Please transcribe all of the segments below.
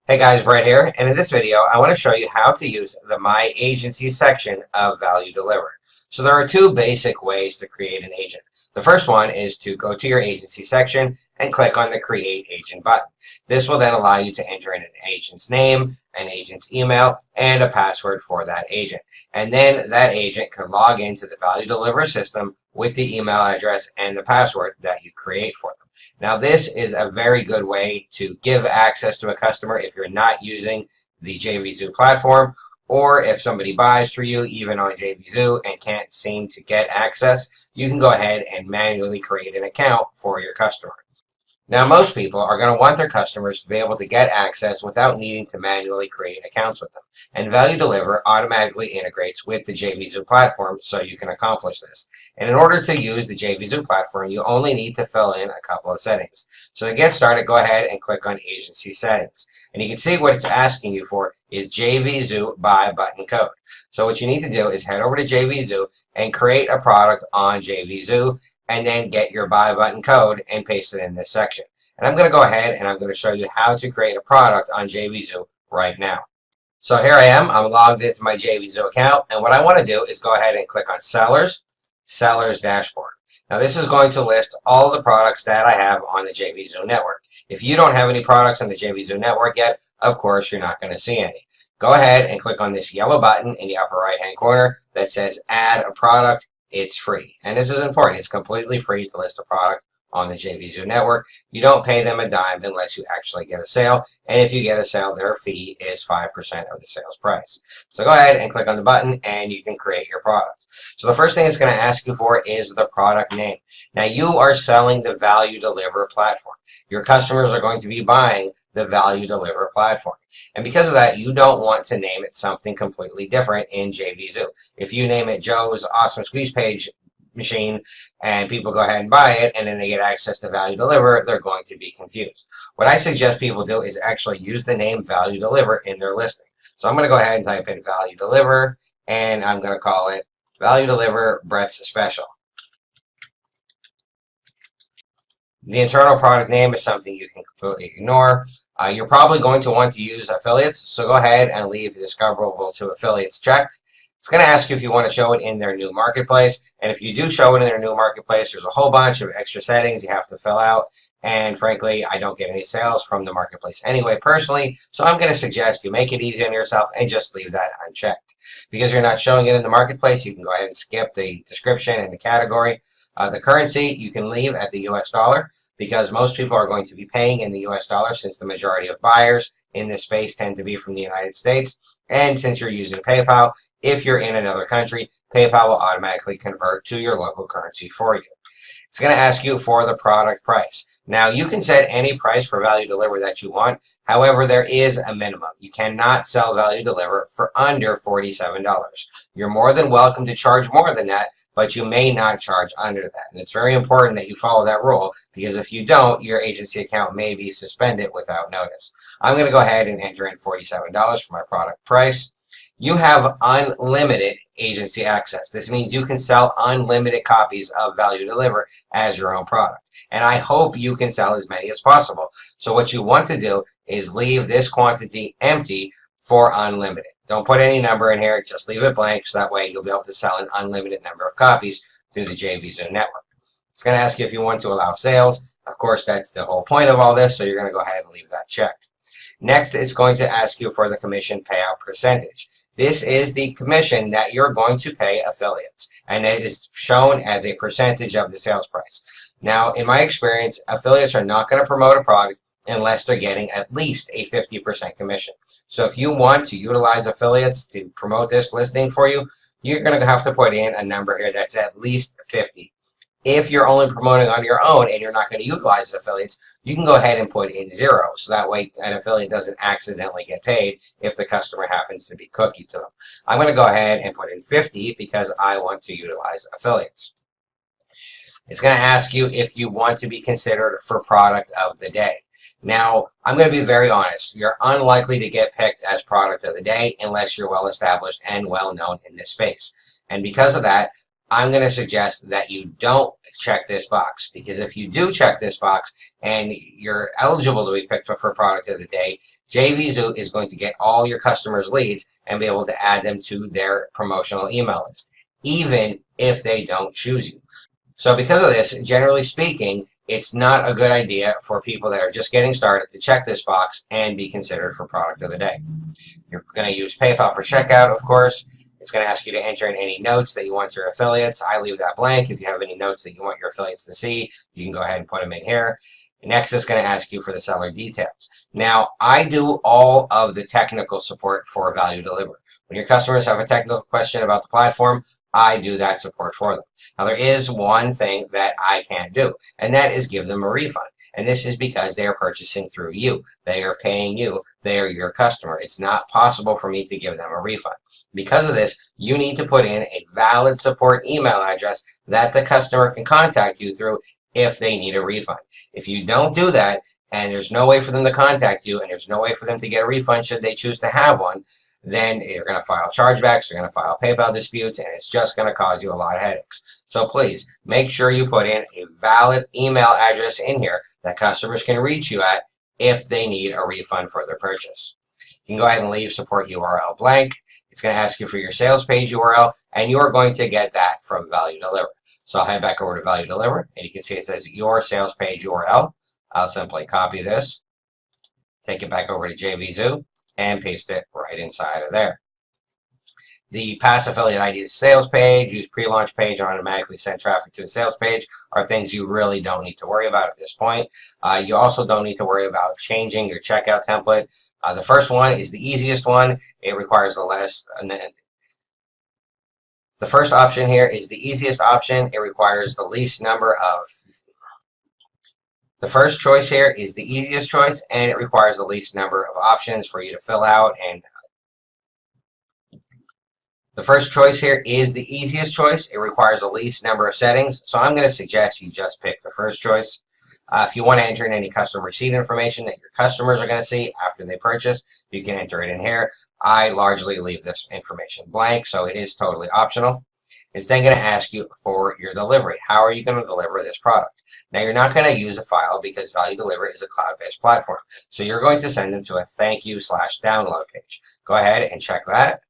Hey guys, Brett here, and in this video I want to show you how to use the My Agency section of Value Deliver. So there are two basic ways to create an agent. The first one is to go to your agency section and click on the Create Agent button. This will then allow you to enter in an agent's name, an agent's email, and a password for that agent. And then that agent can log into the Value Deliver system with the email address and the password that you create for them. Now, this is a very good way to give access to a customer if you're not using the JVZoo platform, or if somebody buys through you, even on JVZoo, and can't seem to get access, you can go ahead and manually create an account for your customer. Now, most people are going to want their customers to be able to get access without needing to manually create accounts with them. And Value Deliver automatically integrates with the JVZoo platform so you can accomplish this. And in order to use the JVZoo platform, you only need to fill in a couple of settings. So to get started, go ahead and click on Agency Settings. And you can see what it's asking you for is JVZoo Buy Button Code. So what you need to do is head over to JVZoo and create a product on JVZoo, and then get your buy button code and paste it in this section. And I'm going to go ahead and I'm going to show you how to create a product on JVZoo right now. So here I am. I'm logged into my JVZoo account, and what I want to do is go ahead and click on Sellers Dashboard. Now this is going to list all the products that I have on the JVZoo network. If you don't have any products on the JVZoo network yet, of course you're not going to see any. Go ahead and click on this yellow button in the upper right hand corner that says Add a Product. It's free. And this is important. It's completely free to list a product on the JVZoo network. You don't pay them a dime unless you actually get a sale. And if you get a sale, their fee is 5% of the sales price. So go ahead and click on the button and you can create your product. So the first thing it's going to ask you for is the product name. Now you are selling the Value Deliver platform. Your customers are going to be buying the Value Deliver platform. And because of that, you don't want to name it something completely different in JVZoo. If you name it Joe's Awesome Squeeze Page Machine and people go ahead and buy it and then they get access to Value Deliver, they're going to be confused. What I suggest people do is actually use the name Value Deliver in their listing. So I'm going to go ahead and type in Value Deliver, and I'm going to call it Value Deliver Brett's Special. The internal product name is something you can completely ignore. You're probably going to want to use affiliates, so go ahead and leave discoverable to affiliates checked. It's going to ask you if you want to show it in their new marketplace, and if you do show it in their new marketplace, there's a whole bunch of extra settings you have to fill out, and frankly, I don't get any sales from the marketplace anyway personally, so I'm going to suggest you make it easy on yourself and just leave that unchecked. Because you're not showing it in the marketplace, you can go ahead and skip the description and the category. The currency you can leave at the US dollar, because most people are going to be paying in the US dollar since the majority of buyers in this space tend to be from the United States. And since you're using PayPal, if you're in another country, PayPal will automatically convert to your local currency for you. It's going to ask you for the product price. Now, you can set any price for Value Deliver that you want. However, there is a minimum. You cannot sell Value Deliver for under $47. You're more than welcome to charge more than that, but you may not charge under that. And it's very important that you follow that rule, because if you don't, your agency account may be suspended without notice. I'm going to go ahead and enter in $47 for my product price. You have unlimited agency access. This means you can sell unlimited copies of Value Deliver as your own product. And I hope you can sell as many as possible. So what you want to do is leave this quantity empty for unlimited. Don't put any number in here, just leave it blank, so that way you'll be able to sell an unlimited number of copies through the JVZoo network. It's going to ask you if you want to allow sales. Of course, that's the whole point of all this, so you're going to go ahead and leave that checked. Next, it's going to ask you for the commission payout percentage. This is the commission that you're going to pay affiliates, and it is shown as a percentage of the sales price. Now, in my experience, affiliates are not going to promote a product unless they're getting at least a 50% commission. So if you want to utilize affiliates to promote this listing for you, you're going to have to put in a number here that's at least 50. If you're only promoting on your own and you're not going to utilize affiliates, you can go ahead and put in 0. So that way an affiliate doesn't accidentally get paid if the customer happens to be cookie to them. I'm going to go ahead and put in 50 because I want to utilize affiliates. It's going to ask you if you want to be considered for product of the day. Now, I'm going to be very honest. You're unlikely to get picked as product of the day unless you're well established and well known in this space. And because of that, I'm going to suggest that you don't check this box, because if you do check this box and you're eligible to be picked up for product of the day, JVZoo is going to get all your customers' leads and be able to add them to their promotional email list, even if they don't choose you. So because of this, generally speaking, it's not a good idea for people that are just getting started to check this box and be considered for product of the day. You're going to use PayPal for checkout, of course. It's going to ask you to enter in any notes that you want your affiliates. I leave that blank. If you have any notes that you want your affiliates to see, you can go ahead and put them in here. Next, it's going to ask you for the seller details. Now, I do all of the technical support for Value Deliver. When your customers have a technical question about the platform, I do that support for them. Now, there is one thing that I can't do, and that is give them a refund. And this is because they are purchasing through you. They are paying you. They are your customer. It's not possible for me to give them a refund. Because of this, you need to put in a valid support email address that the customer can contact you through if they need a refund. If you don't do that, and there's no way for them to contact you, and there's no way for them to get a refund should they choose to have one, then you're going to file chargebacks, you're going to file PayPal disputes, and it's just going to cause you a lot of headaches. So please, make sure you put in a valid email address in here that customers can reach you at if they need a refund for their purchase. You can go ahead and leave support URL blank. It's going to ask you for your sales page URL, and you're going to get that from Value Deliver. So I'll head back over to Value Deliver, and you can see it says your sales page URL. I'll simply copy this, take it back over to JVZoo, and paste it right inside of there. The pass affiliate ID to sales page, use pre-launch page, and automatically send traffic to a sales page are things you really don't need to worry about at this point. You also don't need to worry about changing your checkout template. The first one is the easiest one. It requires the less. The first option here is the easiest option. It requires the least number of. The first choice here is the easiest choice, and it requires the least number of options for you to fill out. And the first choice here is the easiest choice. It requires the least number of settings, so I'm going to suggest you just pick the first choice. If you want to enter in any customer receipt information that your customers are going to see after they purchase, you can enter it in here. I largely leave this information blank, so it is totally optional. It's then going to ask you for your delivery. How are you going to deliver this product? Now, you're not going to use a file because Value Deliver is a cloud-based platform. So you're going to send them to a thank you/download page. Go ahead and check that.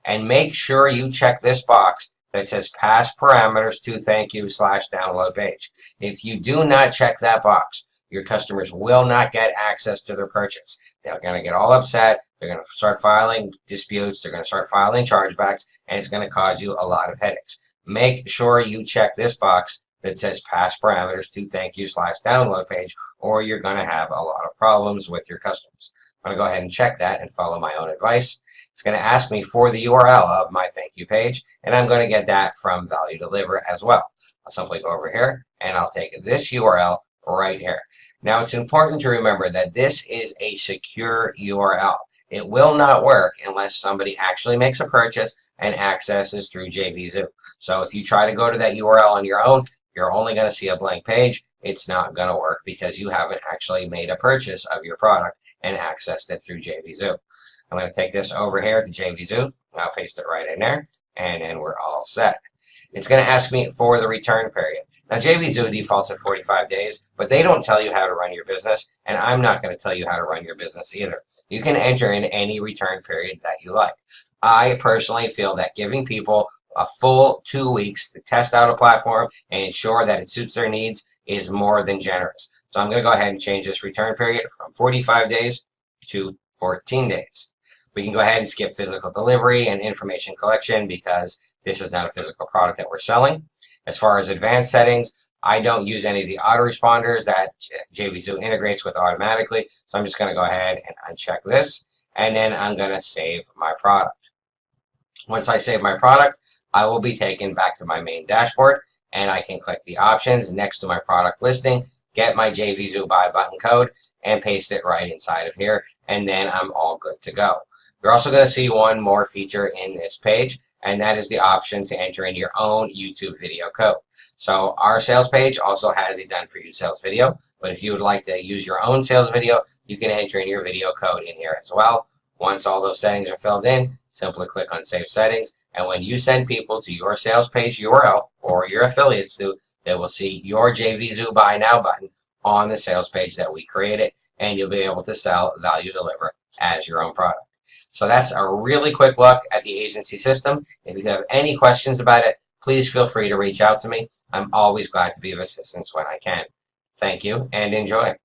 And make sure you check this box that says pass parameters to thank you/download page. If you do not check that box, your customers will not get access to their purchase. They're going to get all upset. They're going to start filing disputes. They're going to start filing chargebacks, and it's going to cause you a lot of headaches. Make sure you check this box that says pass parameters to thank you/download page, or you're going to have a lot of problems with your customers. I'm going to go ahead and check that and follow my own advice. It's going to ask me for the URL of my thank you page, and I'm going to get that from Value Deliver as well. I'll simply go over here, and I'll take this URL right here. Now, it's important to remember that this is a secure URL. It will not work unless somebody actually makes a purchase and accesses through JVZoo. So if you try to go to that URL on your own, you're only going to see a blank page. It's not going to work because you haven't actually made a purchase of your product and accessed it through JVZoo. I'm going to take this over here to JVZoo. I'll paste it right in there, and then we're all set. It's going to ask me for the return period. Now, JVZoo defaults at 45 days, but they don't tell you how to run your business, and I'm not going to tell you how to run your business either. You can enter in any return period that you like. I personally feel that giving people a full 2 weeks to test out a platform and ensure that it suits their needs is more than generous. So I'm going to go ahead and change this return period from 45 days to 14 days. We can go ahead and skip physical delivery and information collection because this is not a physical product that we're selling. As far as advanced settings, I don't use any of the autoresponders that JVZoo integrates with automatically. So I'm just going to go ahead and uncheck this, and then I'm going to save my product. Once I save my product, I will be taken back to my main dashboard, and I can click the options next to my product listing, get my JVZoo buy button code, and paste it right inside of here, and then I'm all good to go. You're also going to see one more feature in this page, and that is the option to enter in your own YouTube video code. So our sales page also has a done for you sales video, but if you would like to use your own sales video, you can enter in your video code in here as well. Once all those settings are filled in, simply click on Save Settings, And when you send people to your sales page URL or your affiliates to, they will see your JVZoo Buy Now button on the sales page that we created, and you'll be able to sell Value Deliver as your own product. So that's a really quick look at the agency system. If you have any questions about it, please feel free to reach out to me. I'm always glad to be of assistance when I can. Thank you and enjoy.